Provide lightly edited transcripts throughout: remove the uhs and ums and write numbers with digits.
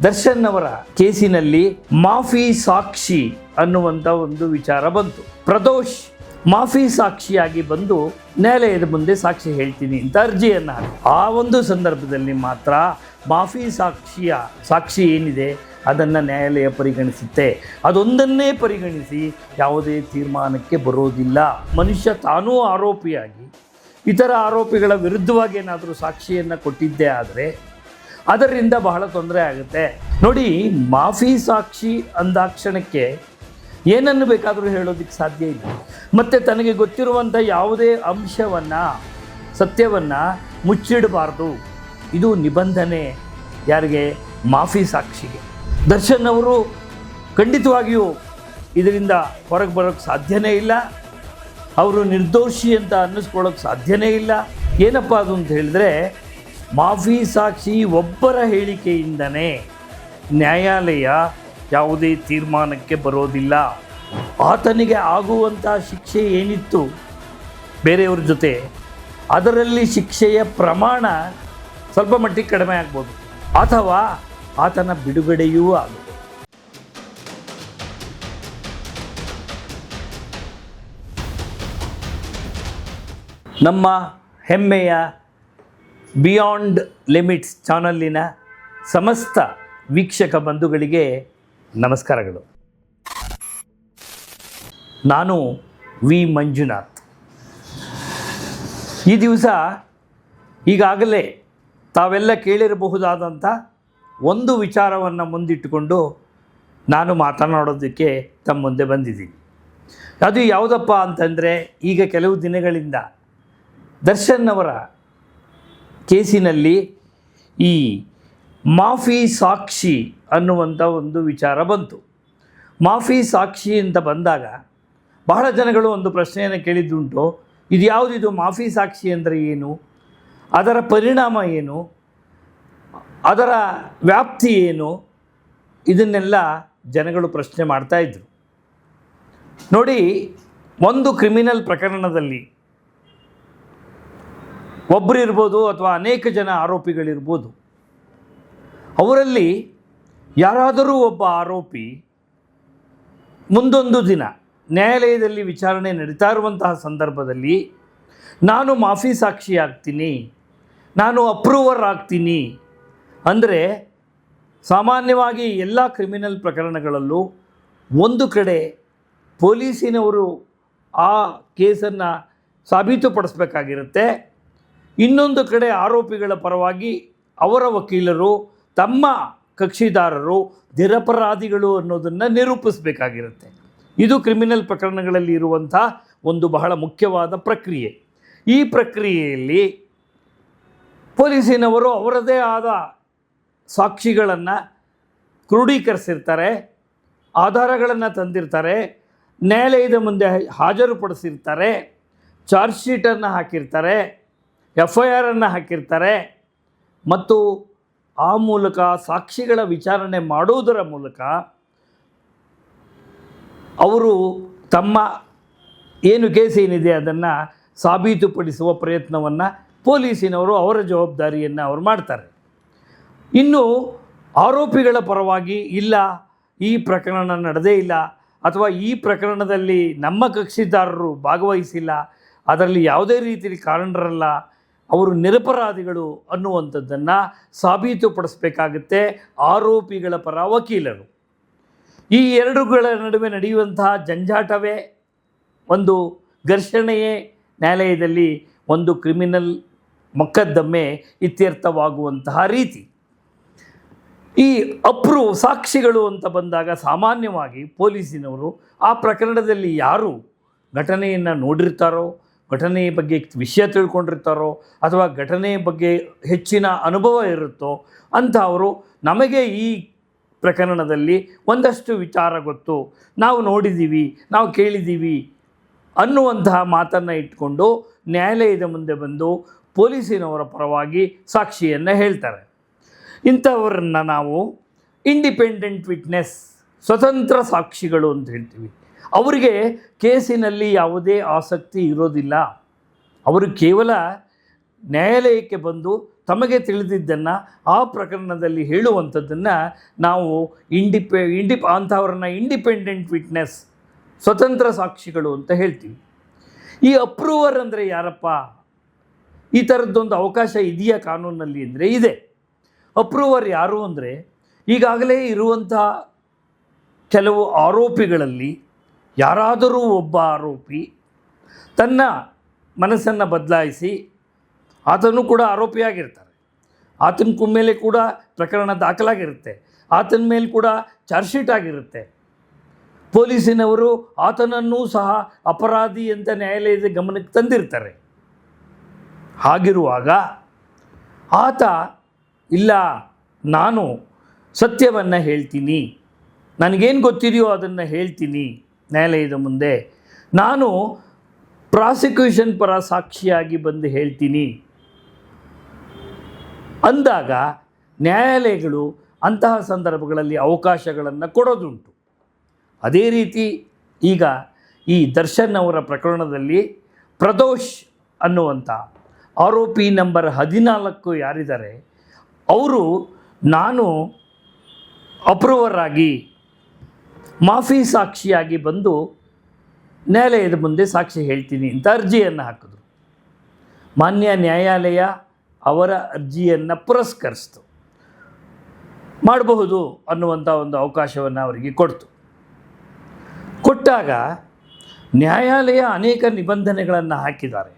ದರ್ಶನ್ ಅವರ ಕೇಸಿನಲ್ಲಿ ಮಾಫಿ ಸಾಕ್ಷಿ ಅನ್ನುವಂಥ ಒಂದು ವಿಚಾರ ಬಂತು. ಪ್ರದೋಷ್ ಮಾಫಿ ಸಾಕ್ಷಿಯಾಗಿ ಬಂದು ನ್ಯಾಯಾಲಯದ ಮುಂದೆ ಸಾಕ್ಷಿ ಹೇಳ್ತೀನಿ ಅಂತ ಅರ್ಜಿಯನ್ನು ಹಾಕಿ, ಆ ಒಂದು ಸಂದರ್ಭದಲ್ಲಿ ಮಾತ್ರ ಮಾಫಿ ಸಾಕ್ಷಿ ಏನಿದೆ ಅದನ್ನು ನ್ಯಾಯಾಲಯ ಪರಿಗಣಿಸುತ್ತೆ. ಅದೊಂದನ್ನೇ ಪರಿಗಣಿಸಿ ಯಾವುದೇ ತೀರ್ಮಾನಕ್ಕೆ ಬರೋದಿಲ್ಲ. ಮನುಷ್ಯ ತಾನೂ ಆರೋಪಿಯಾಗಿ ಇತರ ಆರೋಪಿಗಳ ವಿರುದ್ಧವಾಗಿ ಏನಾದರೂ ಸಾಕ್ಷಿಯನ್ನು ಕೊಟ್ಟಿದ್ದೇ ಆದರೆ ಅದರಿಂದ ಬಹಳ ತೊಂದರೆ ಆಗುತ್ತೆ. ನೋಡಿ, ಮಾಫಿ ಸಾಕ್ಷಿ ಅಂದಾಕ್ಷಣಕ್ಕೆ ಏನನ್ನು ಬೇಕಾದರೂ ಹೇಳೋದಕ್ಕೆ ಸಾಧ್ಯ ಇಲ್ಲ. ಮತ್ತು ತನಗೆ ಗೊತ್ತಿರುವಂಥ ಯಾವುದೇ ಅಂಶವನ್ನು, ಸತ್ಯವನ್ನು ಮುಚ್ಚಿಡಬಾರ್ದು. ಇದು ನಿಬಂಧನೆ ಯಾರಿಗೆ? ಮಾಫಿ ಸಾಕ್ಷಿಗೆ. ದರ್ಶನ್ ಅವರು ಖಂಡಿತವಾಗಿಯೂ ಇದರಿಂದ ಹೊರಗೆ ಬರೋಕ್ಕೆ ಸಾಧ್ಯನೇ ಇಲ್ಲ. ಅವರು ನಿರ್ದೋಷಿ ಅಂತ ಅನ್ನಿಸ್ಕೊಳ್ಳೋಕ್ಕೆ ಸಾಧ್ಯನೇ ಇಲ್ಲ. ಏನಪ್ಪ ಅದು ಅಂತ ಹೇಳಿದ್ರೆ, ಮಾಫಿ ಸಾಕ್ಷಿ ಒಬ್ಬರ ಹೇಳಿಕೆಯಿಂದನೇ ನ್ಯಾಯಾಲಯ ಯಾವುದೇ ತೀರ್ಮಾನಕ್ಕೆ ಬರೋದಿಲ್ಲ. ಆತನಿಗೆ ಆಗುವಂಥ ಶಿಕ್ಷೆ ಏನಿತ್ತು ಬೇರೆಯವ್ರ ಜೊತೆ, ಅದರಲ್ಲಿ ಶಿಕ್ಷೆಯ ಪ್ರಮಾಣ ಸ್ವಲ್ಪ ಮಟ್ಟಿಗೆ ಕಡಿಮೆ ಆಗ್ಬೋದು, ಅಥವಾ ಆತನ ಬಿಡುಗಡೆಯೂ ಆಗುತ್ತೆ. ನಮ್ಮ ಹೆಮ್ಮೆಯ ಬಿಯಾಂಡ್ ಲಿಮಿಟ್ಸ್ ಚಾನಲ್ಲಿನ ಸಮಸ್ತ ವೀಕ್ಷಕ ಬಂಧುಗಳಿಗೆ ನಮಸ್ಕಾರಗಳು. ನಾನು ವಿ ಮಂಜುನಾಥ್. ಈ ದಿವಸ ಈಗಾಗಲೇ ತಾವೆಲ್ಲ ಕೇಳಿರಬಹುದಾದಂಥ ಒಂದು ವಿಚಾರವನ್ನು ಮುಂದಿಟ್ಟುಕೊಂಡು ನಾನು ಮಾತನಾಡೋದಕ್ಕೆ ತಮ್ಮ ಮುಂದೆ ಬಂದಿದ್ದೀನಿ. ಅದು ಯಾವುದಪ್ಪ ಅಂತಂದರೆ, ಈಗ ಕೆಲವು ದಿನಗಳಿಂದ ದರ್ಶನ್ ಅವರ ಕೇಸಿನಲ್ಲಿ ಈ ಮಾಫಿ ಸಾಕ್ಷಿ ಅನ್ನುವಂಥ ಒಂದು ವಿಚಾರ ಬಂತು. ಮಾಫಿ ಸಾಕ್ಷಿ ಅಂತ ಬಂದಾಗ ಬಹಳ ಜನಗಳು ಒಂದು ಪ್ರಶ್ನೆಯನ್ನು ಕೇಳಿದ್ದುಂಟು. ಇದು ಯಾವುದಿದು ಮಾಫಿ ಸಾಕ್ಷಿ ಅಂದರೆ ಏನು? ಅದರ ಪರಿಣಾಮ ಏನು? ಅದರ ವ್ಯಾಪ್ತಿ ಏನು? ಇದನ್ನೆಲ್ಲ ಜನಗಳು ಪ್ರಶ್ನೆ ಮಾಡ್ತಾಯಿದ್ರು. ನೋಡಿ, ಒಂದು ಕ್ರಿಮಿನಲ್ ಪ್ರಕರಣದಲ್ಲಿ ಒಬ್ಬರು ಇರ್ಬೋದು ಅಥವಾ ಅನೇಕ ಜನ ಆರೋಪಿಗಳಿರ್ಬೋದು. ಅವರಲ್ಲಿ ಯಾರಾದರೂ ಒಬ್ಬ ಆರೋಪಿ ಮುಂದೊಂದು ದಿನ ನ್ಯಾಯಾಲಯದಲ್ಲಿ ವಿಚಾರಣೆ ನಡೀತಾ ಇರುವಂತಹ ಸಂದರ್ಭದಲ್ಲಿ ನಾನು ಮಾಫಿ ಸಾಕ್ಷಿ ಆಗ್ತೀನಿ, ನಾನು ಅಪ್ರೂವರ್ ಆಗ್ತೀನಿ ಅಂದರೆ, ಸಾಮಾನ್ಯವಾಗಿ ಎಲ್ಲ ಕ್ರಿಮಿನಲ್ ಪ್ರಕರಣಗಳಲ್ಲೂ ಒಂದು ಕಡೆ ಪೊಲೀಸಿನವರು ಆ ಕೇಸನ್ನು ಸಾಬೀತುಪಡಿಸಬೇಕಾಗಿರುತ್ತೆ, ಇನ್ನೊಂದು ಕಡೆ ಆರೋಪಿಗಳ ಪರವಾಗಿ ಅವರ ವಕೀಲರು ತಮ್ಮ ಕಕ್ಷಿದಾರರು ನಿರಪರಾಧಿಗಳು ಅನ್ನೋದನ್ನು ನಿರೂಪಿಸಬೇಕಾಗಿರುತ್ತೆ. ಇದು ಕ್ರಿಮಿನಲ್ ಪ್ರಕರಣಗಳಲ್ಲಿ ಇರುವಂಥ ಒಂದು ಬಹಳ ಮುಖ್ಯವಾದ ಪ್ರಕ್ರಿಯೆ. ಈ ಪ್ರಕ್ರಿಯೆಯಲ್ಲಿ ಪೊಲೀಸಿನವರು ಅವರದೇ ಆದ ಸಾಕ್ಷಿಗಳನ್ನು ಕ್ರೋಢೀಕರಿಸಿರ್ತಾರೆ, ಆಧಾರಗಳನ್ನು ತಂದಿರ್ತಾರೆ, ನ್ಯಾಯಾಲಯದ ಮುಂದೆ ಹಾಜರುಪಡಿಸಿರ್ತಾರೆ, ಚಾರ್ಜ್ ಶೀಟನ್ನು ಹಾಕಿರ್ತಾರೆ, FIR ಹಾಕಿರ್ತಾರೆ, ಮತ್ತು ಆ ಮೂಲಕ ಸಾಕ್ಷಿಗಳ ವಿಚಾರಣೆ ಮಾಡುವುದರ ಮೂಲಕ ಅವರು ತಮ್ಮ ಏನು ಕೇಸ್ ಏನಿದೆ ಅದನ್ನು ಸಾಬೀತುಪಡಿಸುವ ಪ್ರಯತ್ನವನ್ನು ಪೊಲೀಸಿನವರು ಅವರ ಜವಾಬ್ದಾರಿಯನ್ನು ಅವರು ಮಾಡ್ತಾರೆ. ಇನ್ನು ಆರೋಪಿಗಳ ಪರವಾಗಿ ಇಲ್ಲ, ಈ ಪ್ರಕರಣ ನಡೆದೇ ಇಲ್ಲ, ಅಥವಾ ಈ ಪ್ರಕರಣದಲ್ಲಿ ನಮ್ಮ ಕಕ್ಷಿದಾರರು ಭಾಗವಹಿಸಿಲ್ಲ, ಅದರಲ್ಲಿ ಯಾವುದೇ ರೀತಿಯಲ್ಲಿ ಕಾರಣರಲ್ಲ, ಅವರು ನಿರಪರಾಧಿಗಳು ಅನ್ನುವಂಥದ್ದನ್ನು ಸಾಬೀತುಪಡಿಸಬೇಕಾಗುತ್ತೆ ಆರೋಪಿಗಳ ಪರ ವಕೀಲರು. ಈ ಎರಡುಗಳ ನಡುವೆ ನಡೆಯುವಂತಹ ಜಂಜಾಟವೇ, ಒಂದು ಘರ್ಷಣೆಯೇ ನ್ಯಾಯಾಲಯದಲ್ಲಿ ಒಂದು ಕ್ರಿಮಿನಲ್ ಮೊಕದ್ದಮೆ ಇತ್ಯರ್ಥವಾಗುವಂತಹ ರೀತಿ. ಈ ಸಾಕ್ಷಿಗಳು ಅಂತ ಬಂದಾಗ ಸಾಮಾನ್ಯವಾಗಿ ಪೊಲೀಸಿನವರು ಆ ಪ್ರಕರಣದಲ್ಲಿ ಯಾರು ಘಟನೆಯನ್ನು ನೋಡಿರ್ತಾರೋ, ಘಟನೆಯ ಬಗ್ಗೆ ವಿಷಯ ತಿಳ್ಕೊಂಡಿರ್ತಾರೋ, ಅಥವಾ ಘಟನೆಯ ಬಗ್ಗೆ ಹೆಚ್ಚಿನ ಅನುಭವ ಇರುತ್ತೋ ಅಂಥವರು ನಮಗೆ ಈ ಪ್ರಕರಣದಲ್ಲಿ ಒಂದಷ್ಟು ವಿಚಾರ ಗೊತ್ತು, ನಾವು ನೋಡಿದ್ದೀವಿ, ನಾವು ಕೇಳಿದ್ದೀವಿ ಅನ್ನುವಂತಹ ಮಾತನ್ನು ಇಟ್ಕೊಂಡು ನ್ಯಾಯಾಲಯದ ಮುಂದೆ ಬಂದು ಪೊಲೀಸಿನವರ ಪರವಾಗಿ ಸಾಕ್ಷಿಯನ್ನು ಹೇಳ್ತಾರೆ. ಇಂಥವರನ್ನು ನಾವು ಇಂಡಿಪೆಂಡೆಂಟ್ ವಿಟ್ನೆಸ್, ಸ್ವತಂತ್ರ ಸಾಕ್ಷಿಗಳು ಅಂತ ಹೇಳ್ತೀವಿ. ಅವರಿಗೆ ಕೇಸಿನಲ್ಲಿ ಯಾವುದೇ ಆಸಕ್ತಿ ಇರೋದಿಲ್ಲ. ಅವರು ಕೇವಲ ನ್ಯಾಯಾಲಯಕ್ಕೆ ಬಂದು ತಮಗೆ ತಿಳಿದಿದ್ದನ್ನು ಆ ಪ್ರಕರಣದಲ್ಲಿ ಹೇಳುವಂಥದ್ದನ್ನು ನಾವು ಅಂಥವ್ರನ್ನ ಇಂಡಿಪೆಂಡೆಂಟ್ ವಿಟ್ನೆಸ್, ಸ್ವತಂತ್ರ ಸಾಕ್ಷಿಗಳು ಅಂತ ಹೇಳ್ತೀವಿ. ಈ ಅಪ್ರೂವರ್ ಅಂದರೆ ಯಾರಪ್ಪ? ಈ ಥರದ್ದೊಂದು ಅವಕಾಶ ಇದೆಯಾ ಕಾನೂನಲ್ಲಿ ಅಂದರೆ ಇದೆ. ಅಪ್ರೂವರ್ ಯಾರು ಅಂದರೆ ಈಗಾಗಲೇ ಇರುವಂಥ ಕೆಲವು ಆರೋಪಿಗಳಲ್ಲಿ ಯಾರಾದರೂ ಒಬ್ಬ ಆರೋಪಿ ತನ್ನ ಮನಸ್ಸನ್ನು ಬದಲಾಯಿಸಿ, ಆತನು ಕೂಡ ಆರೋಪಿಯಾಗಿರ್ತಾರೆ, ಆತನ ಮೇಲೆ ಕೂಡ ಪ್ರಕರಣ ದಾಖಲಾಗಿರುತ್ತೆ, ಆತನ ಮೇಲೆ ಕೂಡ ಚಾರ್ಜ್ ಶೀಟ್ ಆಗಿರುತ್ತೆ, ಪೊಲೀಸಿನವರು ಆತನನ್ನೂ ಸಹ ಅಪರಾಧಿ ಅಂತ ನ್ಯಾಯಾಲಯದ ಗಮನಕ್ಕೆ ತಂದಿರ್ತಾರೆ. ಹಾಗಿರುವಾಗ ಆತ ಇಲ್ಲ, ನಾನು ಸತ್ಯವನ್ನು ಹೇಳ್ತೀನಿ, ನನಗೇನು ಗೊತ್ತಿದೆಯೋ ಅದನ್ನು ಹೇಳ್ತೀನಿ ನ್ಯಾಯಾಲಯದ ಮುಂದೆ, ನಾನು ಪ್ರಾಸಿಕ್ಯೂಷನ್ ಪರ ಸಾಕ್ಷಿಯಾಗಿ ಬಂದು ಹೇಳ್ತೀನಿ ಅಂದಾಗ ನ್ಯಾಯಾಲಯಗಳು ಅಂತಹ ಸಂದರ್ಭಗಳಲ್ಲಿ ಅವಕಾಶಗಳನ್ನು ಕೊಡೋದುಂಟು. ಅದೇ ರೀತಿ ಈಗ ಈ ದರ್ಶನ್ ಅವರ ಪ್ರಕರಣದಲ್ಲಿ ಪ್ರದೋಷ್ ಅನ್ನುವಂಥ ಆರೋಪಿ ನಂಬರ್ 14 ಯಾರಿದ್ದಾರೆ ಅವರು ನಾನು ಅಪ್ರೂವರ್ ಆಗಿ ಮಾಫಿ ಸಾಕ್ಷಿಯಾಗಿ ಬಂದು ನ್ಯಾಯಾಲಯದ ಮುಂದೆ ಸಾಕ್ಷಿ ಹೇಳ್ತೀನಿ ಅಂತ ಅರ್ಜಿಯನ್ನು ಹಾಕಿದ್ರು. ಮಾನ್ಯ ನ್ಯಾಯಾಲಯ ಅವರ ಅರ್ಜಿಯನ್ನು ಪುರಸ್ಕರಿಸಿತು, ಮಾಡಬಹುದು ಅನ್ನುವಂಥ ಒಂದು ಅವಕಾಶವನ್ನು ಅವರಿಗೆ ಕೊಟ್ಟಾಗ ನ್ಯಾಯಾಲಯ ಅನೇಕ ನಿಬಂಧನೆಗಳನ್ನು ಹಾಕಿದ್ದಾರೆ.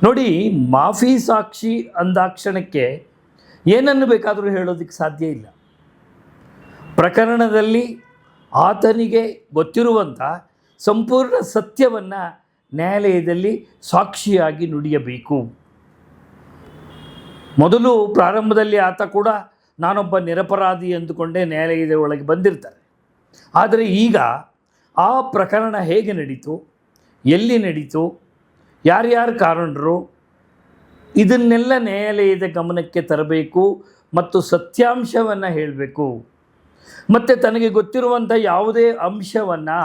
ನೋಡಿ, ಮಾಫಿ ಸಾಕ್ಷಿ ಅಂದಾಕ್ಷಣಕ್ಕೆ ಏನನ್ನು ಬೇಕಾದರೂ ಹೇಳೋದಕ್ಕೆ ಸಾಧ್ಯ ಇಲ್ಲ. ಪ್ರಕರಣದಲ್ಲಿ ಆತನಿಗೆ ಗೊತ್ತಿರುವಂಥ ಸಂಪೂರ್ಣ ಸತ್ಯವನ್ನು ನ್ಯಾಯಾಲಯದಲ್ಲಿ ಸಾಕ್ಷಿಯಾಗಿ ನುಡಿಯಬೇಕು. ಮೊದಲು ಪ್ರಾರಂಭದಲ್ಲಿ ಆತ ಕೂಡ ನಾನೊಬ್ಬ ನಿರಪರಾಧಿ ಎಂದುಕೊಂಡೇ ನ್ಯಾಯಾಲಯದ ಒಳಗೆ ಬಂದಿರ್ತಾರೆ. ಆದರೆ ಈಗ ಆ ಪ್ರಕರಣ ಹೇಗೆ ನಡೀತು, ಎಲ್ಲಿ ನಡೀತು, ಯಾರ್ಯಾರು ಕಾರಣರು, ಇದನ್ನೆಲ್ಲ ನ್ಯಾಯಾಲಯದ ಗಮನಕ್ಕೆ ತರಬೇಕು ಮತ್ತು ಸತ್ಯಾಂಶವನ್ನು ಹೇಳಬೇಕು. ಮತ್ತು ತನಗೆ ಗೊತ್ತಿರುವಂಥ ಯಾವುದೇ ಅಂಶವನ್ನು,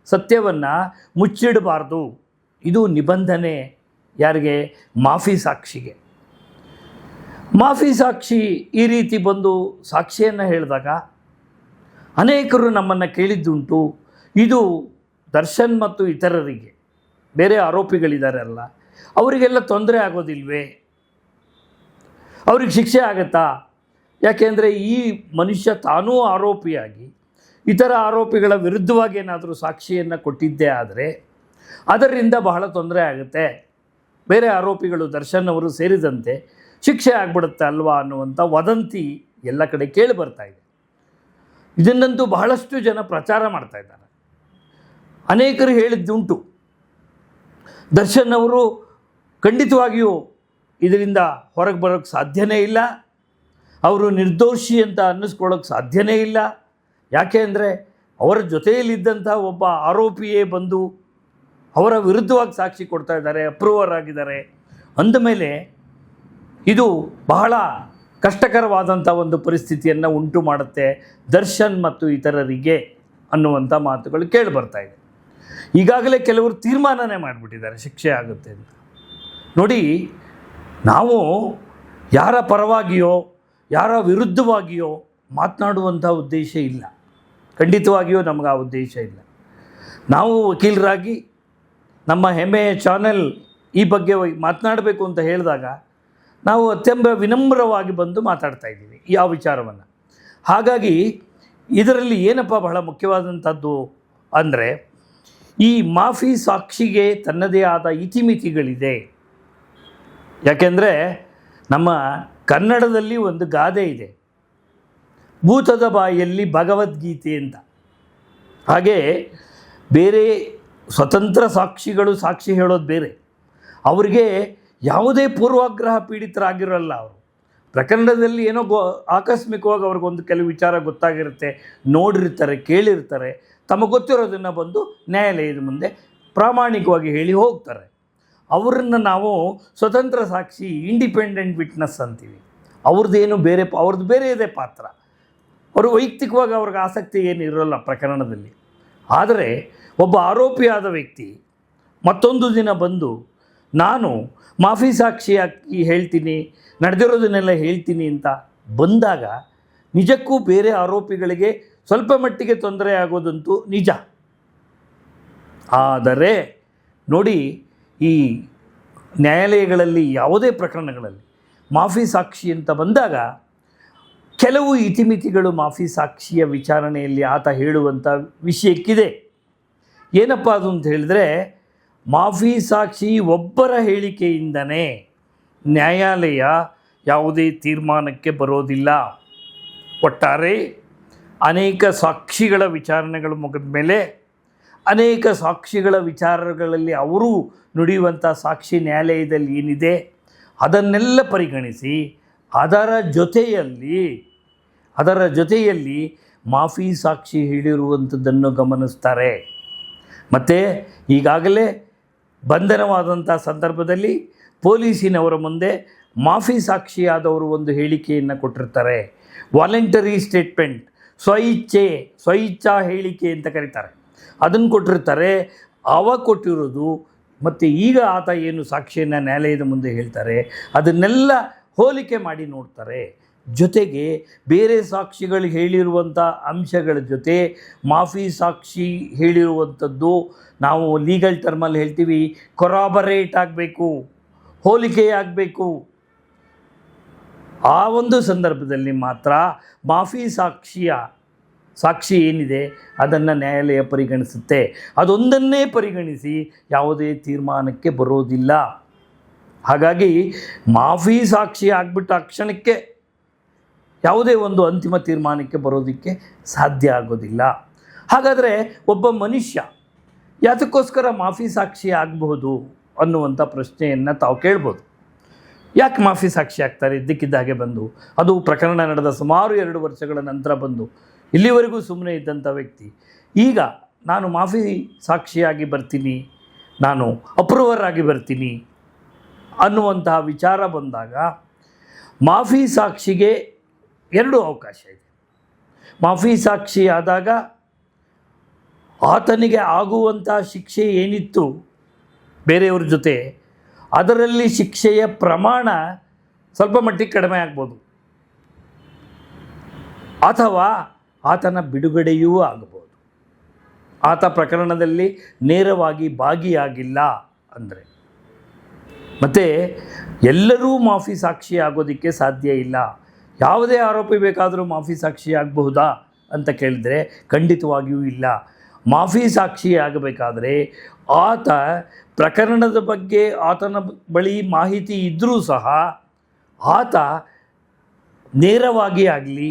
ಸತ್ಯವನ್ನು ಮುಚ್ಚಿಡಬಾರ್ದು. ಇದು ನಿಬಂಧನೆ ಯಾರಿಗೆ? ಮಾಫಿ ಸಾಕ್ಷಿಗೆ. ಮಾಫಿ ಸಾಕ್ಷಿ ಈ ರೀತಿ ಬಂದು ಸಾಕ್ಷಿಯನ್ನು ಹೇಳಿದಾಗ ಅನೇಕರು ನಮ್ಮನ್ನು ಕೇಳಿದ್ದುಂಟು, ಇದು ದರ್ಶನ್ ಮತ್ತು ಇತರರಿಗೆ, ಬೇರೆ ಆರೋಪಿಗಳಿದ್ದಾರಲ್ಲ ಅವರಿಗೆಲ್ಲ ತೊಂದರೆ ಆಗೋದಿಲ್ವೇ, ಅವ್ರಿಗೆ ಶಿಕ್ಷೆ ಆಗುತ್ತಾ? ಯಾಕೆಂದರೆ ಈ ಮನುಷ್ಯ ತಾನೂ ಆರೋಪಿಯಾಗಿ ಇತರ ಆರೋಪಿಗಳ ವಿರುದ್ಧವಾಗಿ ಏನಾದರೂ ಸಾಕ್ಷಿಯನ್ನು ಕೊಟ್ಟಿದ್ದೇ ಆದರೆ ಅದರಿಂದ ಬಹಳ ತೊಂದರೆ ಆಗುತ್ತೆ, ಬೇರೆ ಆರೋಪಿಗಳು ದರ್ಶನ್ ಅವರು ಸೇರಿದಂತೆ ಶಿಕ್ಷೆ ಆಗ್ಬಿಡುತ್ತೆ ಅಲ್ವಾ ಅನ್ನುವಂಥ ವದಂತಿ ಎಲ್ಲ ಕಡೆ ಕೇಳಿ ಬರ್ತಾ ಇದೆ. ಇದನ್ನಂತೂ ಬಹಳಷ್ಟು ಜನ ಪ್ರಚಾರ ಮಾಡ್ತಾ ಇದ್ದಾರೆ. ಅನೇಕರು ಹೇಳಿದ್ದುಂಟು, ದರ್ಶನ್ ಅವರು ಖಂಡಿತವಾಗಿಯೂ ಇದರಿಂದ ಹೊರಗೆ ಬರೋಕ್ಕೆ ಸಾಧ್ಯನೇ ಇಲ್ಲ, ಅವರು ನಿರ್ದೋಷಿ ಅಂತ ಅನ್ನಿಸ್ಕೊಳ್ಳೋಕ್ಕೆ ಸಾಧ್ಯನೇ ಇಲ್ಲ. ಯಾಕೆ ಅಂದರೆ ಅವರ ಜೊತೆಯಲ್ಲಿದ್ದಂಥ ಒಬ್ಬ ಆರೋಪಿಯೇ ಬಂದು ಅವರ ವಿರುದ್ಧವಾಗಿ ಸಾಕ್ಷಿ ಕೊಡ್ತಾ ಇದ್ದಾರೆ, ಅಪ್ರೂವರ್ ಆಗಿದ್ದಾರೆ ಅಂದಮೇಲೆ ಇದು ಬಹಳ ಕಷ್ಟಕರವಾದಂಥ ಒಂದು ಪರಿಸ್ಥಿತಿಯನ್ನು ಉಂಟು ಮಾಡುತ್ತೆ ದರ್ಶನ್ ಮತ್ತು ಇತರರಿಗೆ ಅನ್ನುವಂಥ ಮಾತುಗಳು ಕೇಳಿ ಬರ್ತಾ ಇದೆ. ಈಗಾಗಲೇ ಕೆಲವರು ತೀರ್ಮಾನನೇ ಮಾಡಿಬಿಟ್ಟಿದ್ದಾರೆ ಶಿಕ್ಷೆ ಆಗುತ್ತೆ ಅಂತ. ನೋಡಿ, ನಾವು ಯಾರ ಪರವಾಗಿಯೋ ಯಾರ ವಿರುದ್ಧವಾಗಿಯೋ ಮಾತನಾಡುವಂಥ ಉದ್ದೇಶ ಇಲ್ಲ, ಖಂಡಿತವಾಗಿಯೂ ನಮಗೆ ಆ ಉದ್ದೇಶ ಇಲ್ಲ. ನಾವು ವಕೀಲರಾಗಿ ನಮ್ಮ ಹೆಮ್ಮೆಯ ಚಾನೆಲ್ ಈ ಬಗ್ಗೆ ಮಾತನಾಡಬೇಕು ಅಂತ ಹೇಳಿದಾಗ ನಾವು ಅತ್ಯಂತ ವಿನಮ್ರವಾಗಿ ಬಂದು ಮಾತಾಡ್ತಾ ಇದ್ದೀವಿ ಯಾವ ವಿಚಾರವನ್ನು. ಹಾಗಾಗಿ ಇದರಲ್ಲಿ ಏನಪ್ಪ ಬಹಳ ಮುಖ್ಯವಾದಂಥದ್ದು ಅಂದರೆ, ಈ ಮಾಫಿ ಸಾಕ್ಷಿಗೆ ತನ್ನದೇ ಆದ ಇತಿಮಿತಿಗಳಿದೆ. ಯಾಕೆಂದರೆ ನಮ್ಮ ಕನ್ನಡದಲ್ಲಿ ಒಂದು ಗಾದೆ ಇದೆ, ಭೂತದ ಬಾಯಲ್ಲಿ ಭಗವದ್ಗೀತೆ ಅಂತ. ಹಾಗೆ ಬೇರೆ ಸ್ವತಂತ್ರ ಸಾಕ್ಷಿಗಳು ಸಾಕ್ಷಿ ಹೇಳೋದು ಬೇರೆ, ಅವರಿಗೆ ಯಾವುದೇ ಪೂರ್ವಾಗ್ರಹ ಪೀಡಿತರಾಗಿರೋಲ್ಲ. ಅವರು ಪ್ರಕರಣದಲ್ಲಿ ಏನೋ ಆಕಸ್ಮಿಕವಾಗಿ ಅವ್ರಿಗೊಂದು ಕೆಲವು ವಿಚಾರ ಗೊತ್ತಾಗಿರುತ್ತೆ, ನೋಡಿರ್ತಾರೆ, ಕೇಳಿರ್ತಾರೆ, ತಮಗೆ ಗೊತ್ತಿರೋದನ್ನು ಬಂದು ನ್ಯಾಯಾಲಯದ ಮುಂದೆ ಪ್ರಾಮಾಣಿಕವಾಗಿ ಹೇಳಿ ಹೋಗ್ತಾರೆ. ಅವರನ್ನು ನಾವು ಸ್ವತಂತ್ರ ಸಾಕ್ಷಿ, ಇಂಡಿಪೆಂಡೆಂಟ್ ವಿಟ್ನೆಸ್ ಅಂತೀವಿ. ಅವ್ರದ್ದೇನು ಬೇರೆ, ಅವ್ರದ್ದು ಬೇರೆ ಇದೆ ಪಾತ್ರ, ಅವರು ವೈಯಕ್ತಿಕವಾಗಿ ಅವ್ರಿಗೆ ಆಸಕ್ತಿ ಏನು ಇರೋಲ್ಲ ಪ್ರಕರಣದಲ್ಲಿ. ಆದರೆ ಒಬ್ಬ ಆರೋಪಿಯಾದ ವ್ಯಕ್ತಿ ಮತ್ತೊಂದು ದಿನ ಬಂದು ನಾನು ಮಾಫಿ ಸಾಕ್ಷಿಯಾಗಿ ಹೇಳ್ತೀನಿ, ನಡೆದಿರೋದನ್ನೆಲ್ಲ ಹೇಳ್ತೀನಿ ಅಂತ ಬಂದಾಗ ನಿಜಕ್ಕೂ ಬೇರೆ ಆರೋಪಿಗಳಿಗೆ ಸ್ವಲ್ಪ ಮಟ್ಟಿಗೆ ತೊಂದರೆ ಆಗೋದಂತೂ ನಿಜ. ಆದರೆ ನೋಡಿ, ಈ ನ್ಯಾಯಾಲಯಗಳಲ್ಲಿ ಯಾವುದೇ ಪ್ರಕರಣಗಳಲ್ಲಿ ಮಾಫಿ ಸಾಕ್ಷಿ ಅಂತ ಬಂದಾಗ ಕೆಲವು ಇತಿಮಿತಿಗಳು ಮಾಫಿ ಸಾಕ್ಷಿಯ ವಿಚಾರಣೆಯಲ್ಲಿ ಆತ ಹೇಳುವಂಥ ವಿಷಯಕ್ಕಿದೆ. ಏನಪ್ಪ ಅದು ಅಂತ ಹೇಳಿದ್ರೆ, ಮಾಫಿ ಸಾಕ್ಷಿ ಒಬ್ಬರ ಹೇಳಿಕೆಯಿಂದನೇ ನ್ಯಾಯಾಲಯ ಯಾವುದೇ ತೀರ್ಮಾನಕ್ಕೆ ಬರೋದಿಲ್ಲ. ಒಟ್ಟಾರೆ ಅನೇಕ ಸಾಕ್ಷಿಗಳ ವಿಚಾರಣೆಗಳು ಮುಗಿದ ಮೇಲೆ ಅನೇಕ ಸಾಕ್ಷಿಗಳ ವಿಚಾರಗಳಲ್ಲಿ ಅವರು ನುಡಿಯುವಂಥ ಸಾಕ್ಷಿ ನ್ಯಾಯಾಲಯದಲ್ಲಿ ಏನಿದೆ ಅದನ್ನೆಲ್ಲ ಪರಿಗಣಿಸಿ ಅದರ ಜೊತೆಯಲ್ಲಿ ಮಾಫಿ ಸಾಕ್ಷಿ ಹೇಳಿರುವಂಥದ್ದನ್ನು ಗಮನಿಸ್ತಾರೆ. ಮತ್ತು ಈಗಾಗಲೇ ಬಂಧನವಾದಂಥ ಸಂದರ್ಭದಲ್ಲಿ ಪೊಲೀಸಿನವರ ಮುಂದೆ ಮಾಫಿ ಸಾಕ್ಷಿಯಾದವರು ಒಂದು ಹೇಳಿಕೆಯನ್ನು ಕೊಟ್ಟಿರ್ತಾರೆ. ವಾಲಂಟರಿ ಸ್ಟೇಟ್ಮೆಂಟ್, ಸ್ವಇಚ್ಛಾ ಹೇಳಿಕೆ ಅಂತ ಕರೀತಾರೆ. ಅದನ್ನು ಕೊಟ್ಟಿರ್ತಾರೆ. ಕೊಟ್ಟಿರೋದು ಮತ್ತು ಈಗ ಆತ ಏನು ಸಾಕ್ಷಿಯನ್ನು ನ್ಯಾಯಾಲಯದ ಮುಂದೆ ಹೇಳ್ತಾರೆ ಅದನ್ನೆಲ್ಲ ಹೋಲಿಕೆ ಮಾಡಿ ನೋಡ್ತಾರೆ. ಜೊತೆಗೆ ಬೇರೆ ಸಾಕ್ಷಿಗಳು ಹೇಳಿರುವಂಥ ಅಂಶಗಳ ಜೊತೆ ಮಾಫಿ ಸಾಕ್ಷಿ ಹೇಳಿರುವಂಥದ್ದು ನಾವು ಲೀಗಲ್ ಟರ್ಮಲ್ಲಿ ಹೇಳ್ತೀವಿ ಕೊರಾಬರೇಟ್ ಆಗಬೇಕು, ಹೋಲಿಕೆಯಾಗಬೇಕು. ಆ ಒಂದು ಸಂದರ್ಭದಲ್ಲಿ ಮಾತ್ರ ಮಾಫಿ ಸಾಕ್ಷಿ ಏನಿದೆ ಅದನ್ನು ನ್ಯಾಯಾಲಯ ಪರಿಗಣಿಸುತ್ತೆ. ಅದೊಂದನ್ನೇ ಪರಿಗಣಿಸಿ ಯಾವುದೇ ತೀರ್ಮಾನಕ್ಕೆ ಬರೋದಿಲ್ಲ. ಹಾಗಾಗಿ ಮಾಫಿ ಸಾಕ್ಷಿ ಆಗಿಬಿಟ್ಟ ಕ್ಷಣಕ್ಕೆ ಯಾವುದೇ ಒಂದು ಅಂತಿಮ ತೀರ್ಮಾನಕ್ಕೆ ಬರೋದಕ್ಕೆ ಸಾಧ್ಯ ಆಗೋದಿಲ್ಲ. ಹಾಗಾದರೆ ಒಬ್ಬ ಮನುಷ್ಯ ಯಾತಕ್ಕೋಸ್ಕರ ಮಾಫಿ ಸಾಕ್ಷಿ ಆಗಬಹುದು ಅನ್ನುವಂಥ ಪ್ರಶ್ನೆಯನ್ನು ತಾವು ಕೇಳ್ಬೋದು. ಯಾಕೆ ಮಾಫಿ ಸಾಕ್ಷಿ ಆಗ್ತಾರೆ ಇದ್ದಕ್ಕಿದ್ದಾಗೆ ಬಂದು? ಅದು ಪ್ರಕರಣ ನಡೆದ ಸುಮಾರು 2 ವರ್ಷಗಳ ನಂತರ ಬಂದು ಇಲ್ಲಿವರೆಗೂ ಸುಮ್ಮನೆ ಇದ್ದಂಥ ವ್ಯಕ್ತಿ ಈಗ ನಾನು ಮಾಫಿ ಸಾಕ್ಷಿಯಾಗಿ ಬರ್ತೀನಿ, ನಾನು ಅಪ್ರೂವರ್ ಆಗಿ ಬರ್ತೀನಿ ಅನ್ನುವಂತಹ ವಿಚಾರ ಬಂದಾಗ ಮಾಫಿ ಸಾಕ್ಷಿಗೆ 2 ಅವಕಾಶ ಇದೆ. ಮಾಫಿ ಸಾಕ್ಷಿ ಆದಾಗ ಆತನಿಗೆ ಆಗುವಂಥ ಶಿಕ್ಷೆ ಏನಿತ್ತು ಬೇರೆಯವ್ರ ಜೊತೆ ಅದರಲ್ಲಿ ಶಿಕ್ಷೆಯ ಪ್ರಮಾಣ ಸ್ವಲ್ಪ ಮಟ್ಟಿಗೆ ಕಡಿಮೆ ಆಗ್ಬೋದು, ಅಥವಾ ಆತನ ಬಿಡುಗಡೆಯೂ ಆಗಬಹುದು. ಆತ ಪ್ರಕರಣದಲ್ಲಿ ನೇರವಾಗಿ ಭಾಗಿಯಾಗಿಲ್ಲ ಅಂದರೆ. ಮತ್ತು ಎಲ್ಲರೂ ಮಾಫಿ ಸಾಕ್ಷಿ ಆಗೋದಕ್ಕೆ ಸಾಧ್ಯ ಇಲ್ಲ. ಯಾವುದೇ ಆರೋಪಿ ಬೇಕಾದರೂ ಮಾಫಿ ಸಾಕ್ಷಿ ಆಗಬಹುದಾ ಅಂತ ಕೇಳಿದರೆ ಖಂಡಿತವಾಗಿಯೂ ಇಲ್ಲ. ಮಾಫಿ ಸಾಕ್ಷಿ ಆಗಬೇಕಾದ್ರೆ ಆತ ಪ್ರಕರಣದ ಬಗ್ಗೆ ಆತನ ಬಳಿ ಮಾಹಿತಿ ಇದ್ದರೂ ಸಹ ಆತ ನೇರವಾಗಿ ಆಗಲಿ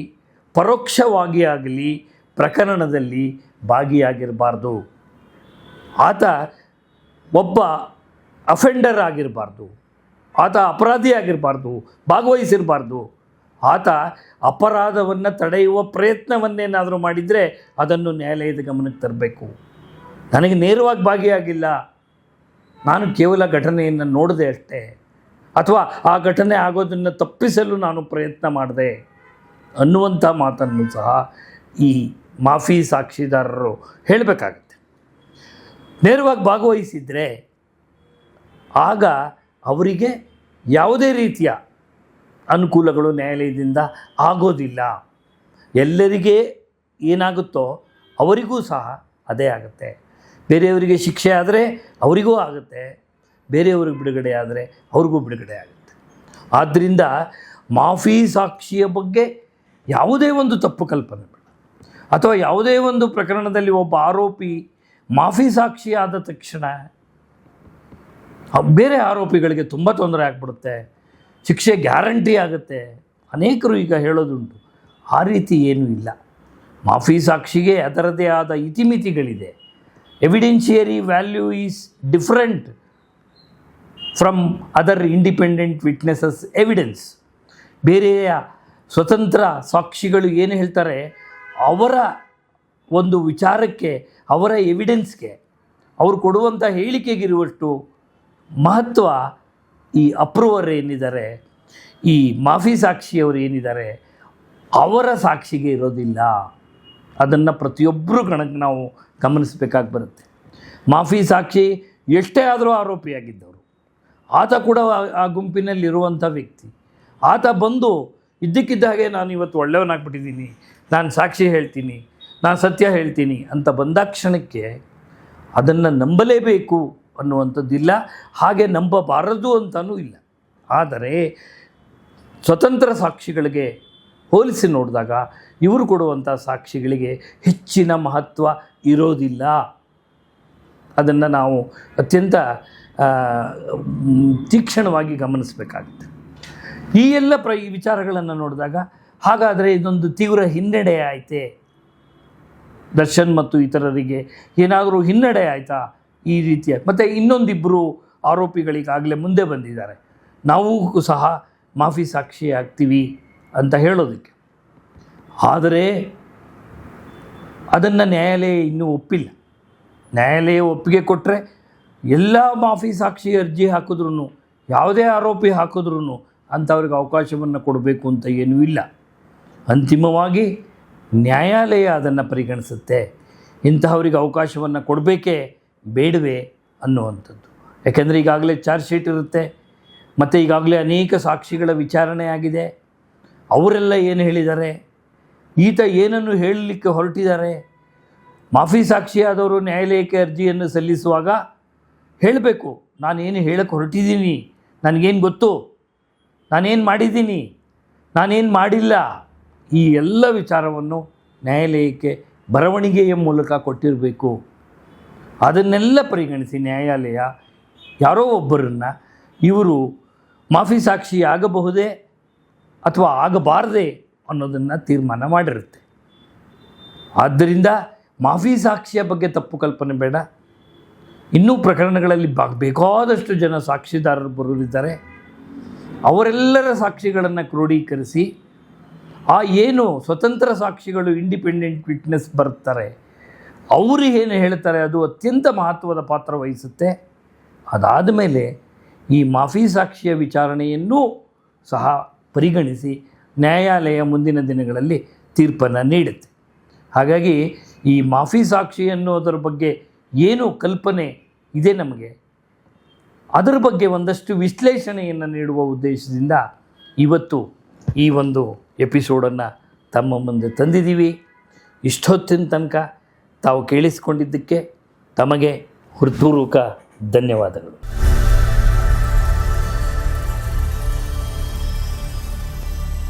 ಪರೋಕ್ಷವಾಗಿ ಆಗಲಿ ಪ್ರಕರಣದಲ್ಲಿ ಭಾಗಿಯಾಗಿರಬಾರ್ದು. ಆತ ಒಬ್ಬ ಅಫೆಂಡರ್ ಆಗಿರಬಾರ್ದು, ಆತ ಅಪರಾಧಿ ಆಗಿರಬಾರ್ದು, ಭಾಗವಹಿಸಿರಬಾರ್ದು. ಆತ ಅಪರಾಧವನ್ನು ತಡೆಯುವ ಪ್ರಯತ್ನವನ್ನೇನಾದರೂ ಮಾಡಿದರೆ ಅದನ್ನು ನ್ಯಾಯಾಲಯದ ಗಮನಕ್ಕೆ ತರಬೇಕು. ನನಗೆ ನೇರವಾಗಿ ಭಾಗಿಯಾಗಿಲ್ಲ, ನಾನು ಕೇವಲ ಘಟನೆಯನ್ನು ನೋಡಿದೆ ಅಷ್ಟೇ, ಅಥವಾ ಆ ಘಟನೆ ಆಗೋದನ್ನು ತಪ್ಪಿಸಲು ನಾನು ಪ್ರಯತ್ನ ಮಾಡಿದೆ ಅನ್ನುವಂಥ ಮಾತನ್ನು ಸಹ ಈ ಮಾಫಿ ಸಾಕ್ಷಿದಾರರು ಹೇಳಬೇಕಾಗತ್ತೆ. ನೇರವಾಗಿ ಭಾಗವಹಿಸಿದರೆ ಆಗ ಅವರಿಗೆ ಯಾವುದೇ ರೀತಿಯ ಅನುಕೂಲಗಳು ನ್ಯಾಯಾಲಯದಿಂದ ಆಗೋದಿಲ್ಲ. ಎಲ್ಲರಿಗೆ ಏನಾಗುತ್ತೋ ಅವರಿಗೂ ಸಹ ಅದೇ ಆಗುತ್ತೆ. ಬೇರೆಯವರಿಗೆ ಶಿಕ್ಷೆ ಆದರೆ ಅವರಿಗೂ ಆಗುತ್ತೆ, ಬೇರೆಯವ್ರಿಗೆ ಬಿಡುಗಡೆ ಆದರೆ ಅವ್ರಿಗೂ ಬಿಡುಗಡೆ ಆಗುತ್ತೆ. ಆದ್ದರಿಂದ ಮಾಫಿ ಸಾಕ್ಷಿಯ ಬಗ್ಗೆ ಯಾವುದೇ ಒಂದು ತಪ್ಪು ಕಲ್ಪನೆ ಬೇಡ, ಅಥವಾ ಯಾವುದೇ ಒಂದು ಪ್ರಕರಣದಲ್ಲಿ ಒಬ್ಬ ಆರೋಪಿ ಮಾಫಿ ಸಾಕ್ಷಿ ಆದ ತಕ್ಷಣ ಬೇರೆ ಆರೋಪಿಗಳಿಗೆ ತುಂಬ ತೊಂದರೆ ಆಗಿಬಿಡುತ್ತೆ, ಶಿಕ್ಷೆ ಗ್ಯಾರಂಟಿ ಆಗುತ್ತೆ, ಅನೇಕರು ಈಗ ಹೇಳೋದುಂಟು. ಆ ರೀತಿ ಏನೂ ಇಲ್ಲ. ಮಾಫಿ ಸಾಕ್ಷಿಗೆ ಅದರದೇ ಆದ ಇತಿಮಿತಿಗಳಿದೆ. Evidentiary value is different from other independent witnesses evidence. ಬೇರೆಯ ಸ್ವತಂತ್ರ ಸಾಕ್ಷಿಗಳು ಏನು ಹೇಳ್ತಾರೆ ಅವರ ಒಂದು ವಿಚಾರಕ್ಕೆ, ಅವರ ಎವಿಡೆನ್ಸ್ಗೆ, ಅವರು ಕೊಡುವಂಥ ಹೇಳಿಕೆಗಿರುವಷ್ಟು ಮಹತ್ವ ಈ ಅಪ್ರೂವರ್ ಏನಿದ್ದಾರೆ, ಈ ಮಾಫಿ ಸಾಕ್ಷಿಯವರು ಏನಿದ್ದಾರೆ ಅವರ ಸಾಕ್ಷಿಗೆ ಇರೋದಿಲ್ಲ. ಅದನ್ನು ಪ್ರತಿಯೊಬ್ಬರು ನಾವು ಗಮನಿಸಬೇಕಾಗಿ ಬರುತ್ತೆ. ಮಾಫಿ ಸಾಕ್ಷಿ ಎಷ್ಟೇ ಆದರೂ ಆರೋಪಿಯಾಗಿದ್ದವರು, ಆತ ಕೂಡ ಆ ಗುಂಪಿನಲ್ಲಿರುವಂಥ ವ್ಯಕ್ತಿ. ಆತ ಬಂದು ಇದ್ದಕ್ಕಿದ್ದ ಹಾಗೆ ನಾನು ಇವತ್ತು ಒಳ್ಳೆಯವನಾಗ್ಬಿಟ್ಟಿದ್ದೀನಿ, ನಾನು ಸಾಕ್ಷಿ ಹೇಳ್ತೀನಿ, ನಾನು ಸತ್ಯ ಹೇಳ್ತೀನಿ ಅಂತ ಬಂದಾಕ್ಷಣಕ್ಕೆ ಅದನ್ನು ನಂಬಲೇಬೇಕು ಅನ್ನುವಂಥದ್ದಿಲ್ಲ, ಹಾಗೆ ನಂಬಬಾರದು ಅಂತಲೂ ಇಲ್ಲ. ಆದರೆ ಸ್ವತಂತ್ರ ಸಾಕ್ಷಿಗಳಿಗೆ ಹೋಲಿಸಿ ನೋಡಿದಾಗ ಇವರು ಕೊಡುವಂಥ ಸಾಕ್ಷಿಗಳಿಗೆ ಹೆಚ್ಚಿನ ಮಹತ್ವ ಇರೋದಿಲ್ಲ. ಅದನ್ನು ನಾವು ಅತ್ಯಂತ ತೀಕ್ಷ್ಣವಾಗಿ ಗಮನಿಸಬೇಕಾಗುತ್ತೆ. ಈ ಎಲ್ಲ ವಿಚಾರಗಳನ್ನು ನೋಡಿದಾಗ ಹಾಗಾದರೆ ಇದೊಂದು ತೀವ್ರ ಹಿನ್ನಡೆ ಆಯಿತೆ, ದರ್ಶನ್ ಮತ್ತು ಇತರರಿಗೆ ಏನಾದರೂ ಹಿನ್ನಡೆ ಆಯಿತಾ ಈ ರೀತಿಯ. ಮತ್ತು ಇನ್ನೊಂದಿಬ್ಬರು ಆರೋಪಿಗಳಿಗಾಗಲೇ ಮುಂದೆ ಬಂದಿದ್ದಾರೆ, ನಾವು ಸಹ ಮಾಫಿ ಸಾಕ್ಷಿ ಆಗ್ತೀವಿ ಅಂತ ಹೇಳೋದಕ್ಕೆ. ಆದರೆ ಅದನ್ನು ನ್ಯಾಯಾಲಯ ಇನ್ನೂ ಒಪ್ಪಿಲ್ಲ. ನ್ಯಾಯಾಲಯ ಒಪ್ಪಿಗೆ ಕೊಟ್ಟರೆ ಎಲ್ಲ ಮಾಫಿ ಸಾಕ್ಷಿ ಅರ್ಜಿ ಹಾಕಿದ್ರೂ, ಯಾವುದೇ ಆರೋಪಿ ಹಾಕಿದ್ರೂ ಅಂಥವ್ರಿಗೆ ಅವಕಾಶವನ್ನು ಕೊಡಬೇಕು ಅಂತ ಏನೂ ಇಲ್ಲ. ಅಂತಿಮವಾಗಿ ನ್ಯಾಯಾಲಯ ಅದನ್ನು ಪರಿಗಣಿಸುತ್ತೆ, ಇಂತಹವರಿಗೆ ಅವಕಾಶವನ್ನು ಕೊಡಬೇಕೇ ಬೇಡವೇ ಅನ್ನುವಂಥದ್ದು. ಯಾಕೆಂದರೆ ಈಗಾಗಲೇ ಚಾರ್ಜ್ ಶೀಟ್ ಇರುತ್ತೆ, ಮತ್ತು ಈಗಾಗಲೇ ಅನೇಕ ಸಾಕ್ಷಿಗಳ ವಿಚಾರಣೆ ಆಗಿದೆ. ಅವರೆಲ್ಲ ಏನು ಹೇಳಿದ್ದಾರೆ, ಈತ ಏನನ್ನು ಹೇಳಲಿಕ್ಕೆ ಹೊರಟಿದ್ದಾರೆ. ಮಾಫಿ ಸಾಕ್ಷಿಯಾದವರು ನ್ಯಾಯಾಲಯಕ್ಕೆ ಅರ್ಜಿಯನ್ನು ಸಲ್ಲಿಸುವಾಗ ಹೇಳಬೇಕು, ನಾನೇನು ಹೇಳಕ್ಕೆ ಹೊರಟಿದ್ದೀನಿ, ನನಗೇನು ಗೊತ್ತು, ನಾನೇನು ಮಾಡಿದ್ದೀನಿ, ನಾನೇನು ಮಾಡಿಲ್ಲ, ಈ ಎಲ್ಲ ವಿಚಾರವನ್ನು ನ್ಯಾಯಾಲಯಕ್ಕೆ ಬರವಣಿಗೆಯ ಮೂಲಕ ಕೊಟ್ಟಿರಬೇಕು. ಅದನ್ನೆಲ್ಲ ಪರಿಗಣಿಸಿ ನ್ಯಾಯಾಲಯ ಯಾರೋ ಒಬ್ಬರನ್ನು ಇವರು ಮಾಫಿ ಸಾಕ್ಷಿ ಆಗಬಹುದೇ ಅಥವಾ ಆಗಬಾರದೇ ಅನ್ನೋದನ್ನು ತೀರ್ಮಾನ ಮಾಡಿರುತ್ತೆ. ಆದ್ದರಿಂದ ಮಾಫಿ ಸಾಕ್ಷಿಯ ಬಗ್ಗೆ ತಪ್ಪು ಕಲ್ಪನೆ ಬೇಡ. ಇನ್ನೂ ಪ್ರಕರಣಗಳಲ್ಲಿ ಬೇಕಾದಷ್ಟು ಜನ ಸಾಕ್ಷಿದಾರರು ಬರೋರಿದ್ದಾರೆ. ಅವರೆಲ್ಲರ ಸಾಕ್ಷಿಗಳನ್ನು ಕ್ರೋಢೀಕರಿಸಿ ಏನು ಸ್ವತಂತ್ರ ಸಾಕ್ಷಿಗಳು ಇಂಡಿಪೆಂಡೆಂಟ್ ವಿಟ್ನೆಸ್ ಬರ್ತಾರೆ, ಅವರು ಏನು ಹೇಳ್ತಾರೆ ಅದು ಅತ್ಯಂತ ಮಹತ್ವದ ಪಾತ್ರ ವಹಿಸುತ್ತೆ. ಅದಾದ ಮೇಲೆ ಈ ಮಾಫಿ ಸಾಕ್ಷಿಯ ವಿಚಾರಣೆಯನ್ನೂ ಸಹ ಪರಿಗಣಿಸಿ ನ್ಯಾಯಾಲಯ ಮುಂದಿನ ದಿನಗಳಲ್ಲಿ ತೀರ್ಪನ್ನು ನೀಡುತ್ತೆ. ಹಾಗಾಗಿ ಈ ಮಾಫಿ ಸಾಕ್ಷಿ ಅನ್ನೋದರ ಬಗ್ಗೆ ಏನು ಕಲ್ಪನೆ ಇದೆ ನಮಗೆ, ಅದರ ಬಗ್ಗೆ ಒಂದಷ್ಟು ವಿಶ್ಲೇಷಣೆಯನ್ನು ನೀಡುವ ಉದ್ದೇಶದಿಂದ ಇವತ್ತು ಈ ಒಂದು ಎಪಿಸೋಡನ್ನು ತಮ್ಮ ಮುಂದೆ ತಂದಿದ್ದೀವಿ. ಇಷ್ಟೊತ್ತಿನ ತನಕ ತಾವು ಕೇಳಿಸಿಕೊಂಡಿದ್ದಕ್ಕೆ ತಮಗೆ ಹೃತ್ಪೂರ್ವಕ ಧನ್ಯವಾದಗಳು.